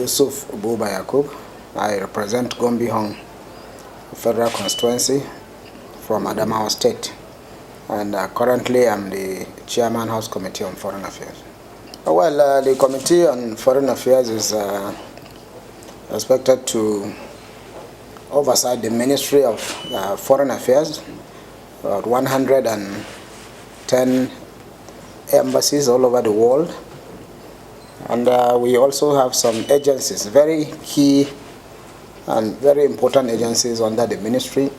Yusuf Buba Yakub. I represent Gombe Hong Federal Constituency from Adamawa State, and currently I'm the Chairman House Committee on Foreign Affairs. Well, the Committee on Foreign Affairs is expected to oversight the Ministry of Foreign Affairs, about 110 embassies all over the world. And we also have some agencies, very key and very important agencies under the ministry,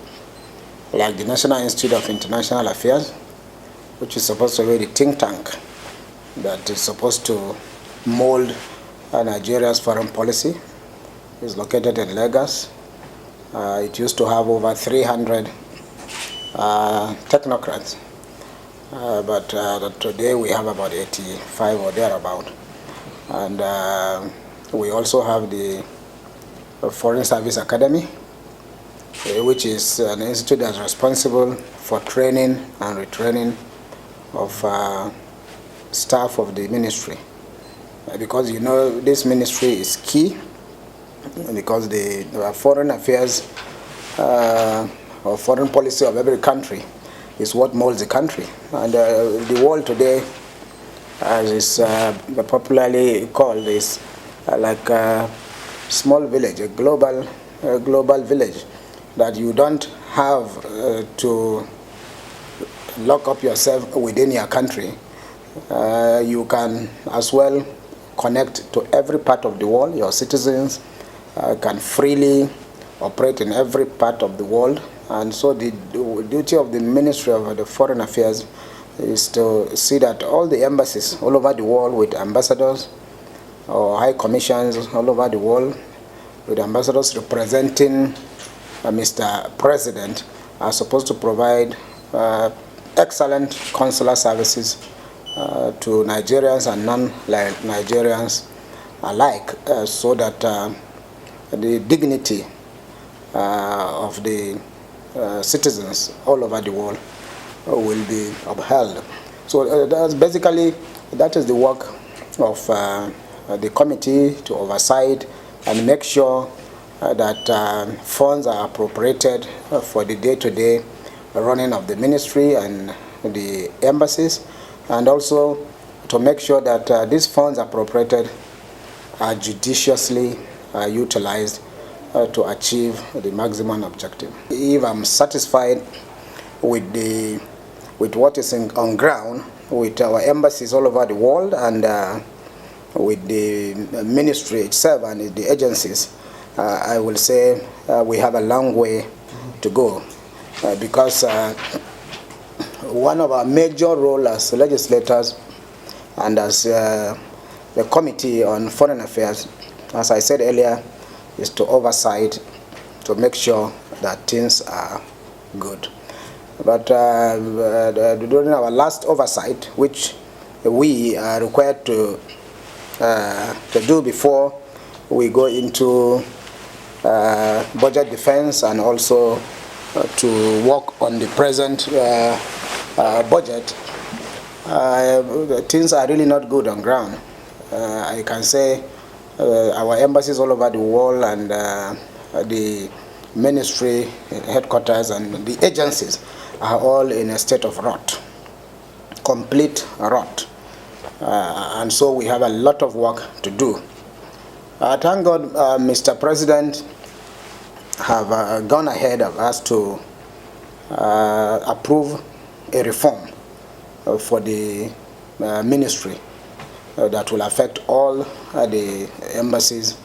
like the National Institute of International Affairs, which is supposed to be the think tank that is supposed to mold Nigeria's foreign policy. It's located in Lagos. It used to have over 300 technocrats, but today we have about 85 or thereabout. And we also have the Foreign Service Academy, which is an institute that's responsible for training and retraining of staff of the ministry. Because you know this ministry is key, because the foreign affairs or foreign policy of every country is what molds the country. And the world today, as is popularly called, is like a small village, a global village, that you don't have to lock up yourself within your country. You can as well connect to every part of the world. Your citizens can freely operate in every part of the world. And so the duty of the Ministry of the Foreign Affairs is to see that all the embassies all over the world, with ambassadors or high commissions all over the world, with ambassadors representing Mr. President, are supposed to provide excellent consular services to Nigerians and non-Nigerians alike, so that the dignity of the citizens all over the world will be upheld. So that's basically, that is the work of the committee, to oversight and make sure that funds are appropriated for the day-to-day running of the ministry and the embassies, and also to make sure that these funds appropriated are judiciously utilized to achieve the maximum objective. If I'm satisfied with what is on ground, with our embassies all over the world, and with the ministry itself and the agencies, I will say we have a long way to go, because one of our major roles as legislators and as the Committee on Foreign Affairs, as I said earlier, is to oversight, to make sure that things are good. But during our last oversight, which we are required to do before we go into budget defense, and also to work on the present budget, things are really not good on ground. I can say our embassies all over the world and the ministry headquarters and the agencies are all in a state of rot, complete rot. And so we have a lot of work to do. Thank God Mr. President have gone ahead of us to approve a reform for the ministry that will affect all the embassies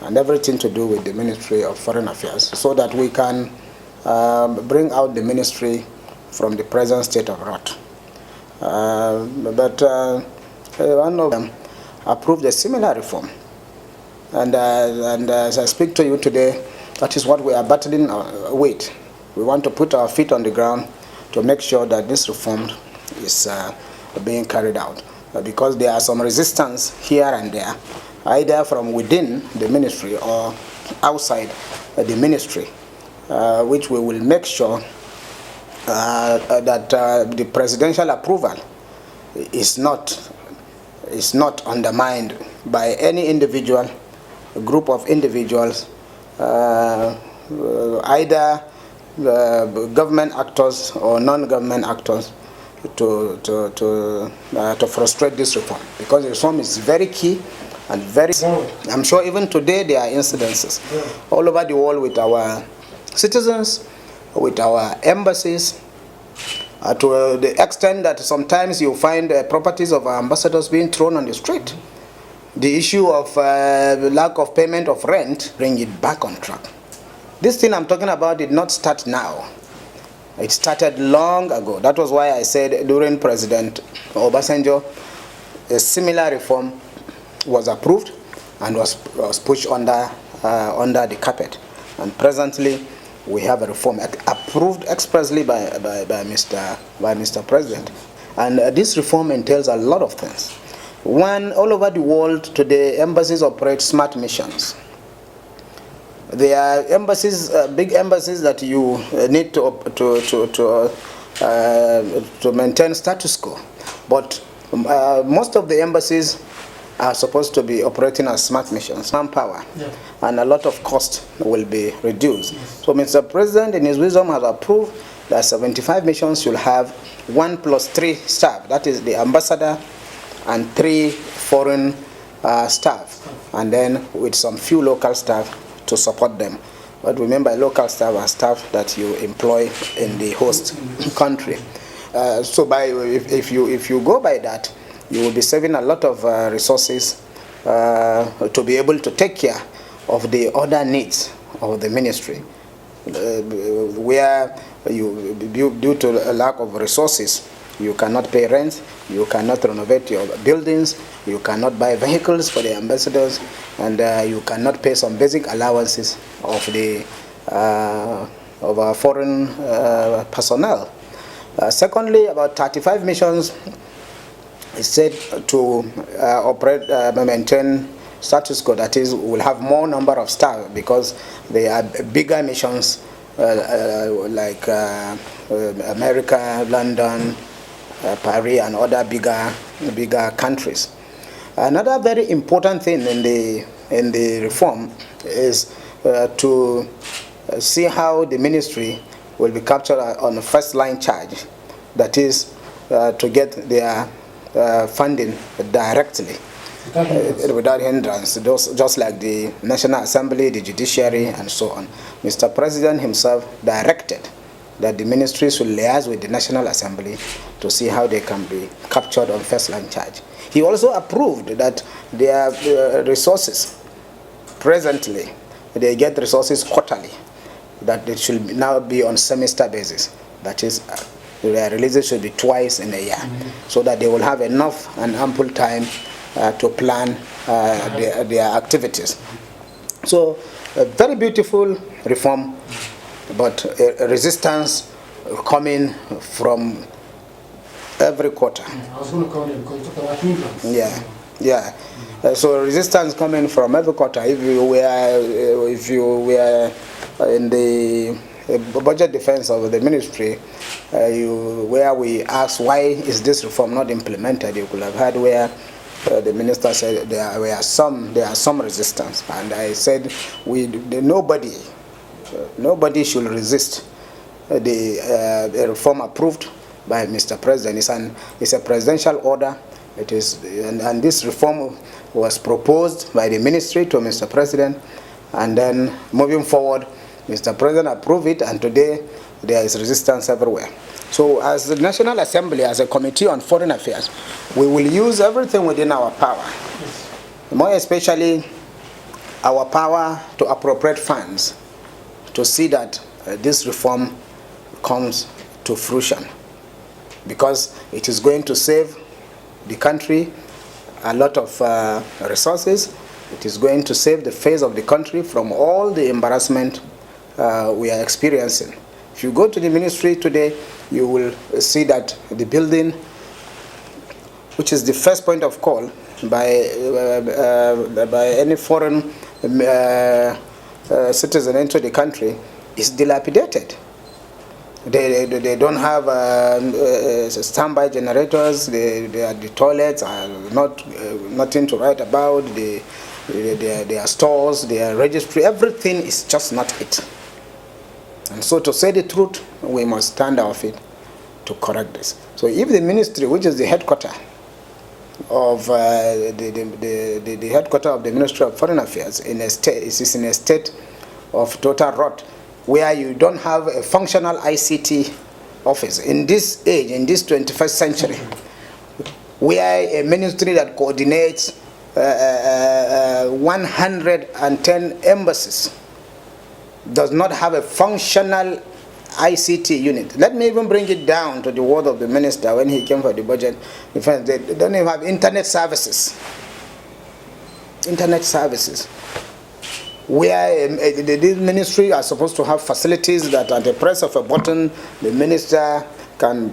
and everything to do with the Ministry of Foreign Affairs, so that we can bring out the ministry from the present state of rot. But one of them approved a similar reform. And as I speak to you today, that is what we are battling with. We want to put our feet on the ground to make sure that this reform is being carried out. Because there are some resistance here and there, either from within the ministry or outside the ministry, which we will make sure that the presidential approval is not undermined by any individual group of individuals, either government actors or non-government actors, to frustrate this reform, because the reform is very key and very. I'm sure even today there are incidences all over the world with our citizens, with our embassies, to the extent that sometimes you find properties of our ambassadors being thrown on the street. The issue of lack of payment of rent, bring it back on track. This thing I'm talking about did not start now. It started long ago. That was why I said during President Obasanjo, a similar reform was approved and was pushed under the carpet. And presently, we have a reform approved expressly by Mr. President. And this reform entails a lot of things. One, all over the world today, embassies operate smart missions. There are embassies, big embassies that you need to maintain status quo. But most of the embassies are supposed to be operating as smart missions, manpower, and a lot of cost will be reduced. So Mr. President, in his wisdom, has approved that 75 missions should have 1 + 3 staff. That is the ambassador and 3 foreign staff, and then with some few local staff to support them. But remember, local staff are staff that you employ in the host country. So if you go by that, you will be saving a lot of resources to be able to take care of the other needs of the ministry, where due to a lack of resources, you cannot pay rent, you cannot renovate your buildings, you cannot buy vehicles for the ambassadors, and you cannot pay some basic allowances of our foreign personnel. Secondly, about 35 missions is said to maintain status quo. That is, will have more number of staff because they are bigger missions like America, London, Paris, and other bigger countries. Another very important thing in the reform is to see how the ministry will be captured on a first-line charge. That is, to get their funding directly without hindrance, just like the National Assembly, the judiciary, and so on. Mr. President himself directed that the ministry should liaise with the National Assembly to see how they can be captured on first-line charge. He also approved that their resources, presently, they get resources quarterly, that it should now be on semester basis. That is, their releases should be twice in a year, so that they will have enough and ample time to plan their activities. So, a very beautiful reform, but resistance coming from every quarter. I was going to call it because you talked about hindrance. Yeah. So resistance coming from every quarter. If you were in the budget defense of the ministry, where we asked why is this reform not implemented, you could have heard where the minister said there are some resistance, and I said nobody should resist the reform approved by Mr. President. It's a presidential order. It is, and this reform was proposed by the ministry to Mr. President, and then moving forward, Mr. President approved it, and today there is resistance everywhere. So as the National Assembly, as a Committee on Foreign Affairs, we will use everything within our power, more especially our power to appropriate funds to see that this reform comes to fruition, because it is going to save the country a lot of resources. It is going to save the face of the country from all the embarrassment we are experiencing. If you go to the ministry today, you will see that the building, which is the first point of call by any foreign citizen into the country, is dilapidated. They don't have standby generators. The toilets are nothing to write about. The their stores, their registry, everything is just not it. And so to say the truth, we must stand our feet to correct this. So if the ministry, which is the headquarters of the headquarters of the Ministry of Foreign Affairs, is in a state of total rot, where you don't have a functional ICT office in this age, in this 21st century, where a ministry that coordinates 110 embassies does not have a functional ICT unit. Let me even bring it down to the word of the minister when he came for the budget. They don't even have internet services. Internet services. Where the ministry are supposed to have facilities that at the press of a button, the minister can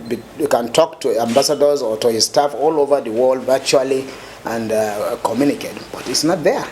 talk to ambassadors or to his staff all over the world virtually and communicate. But it's not there.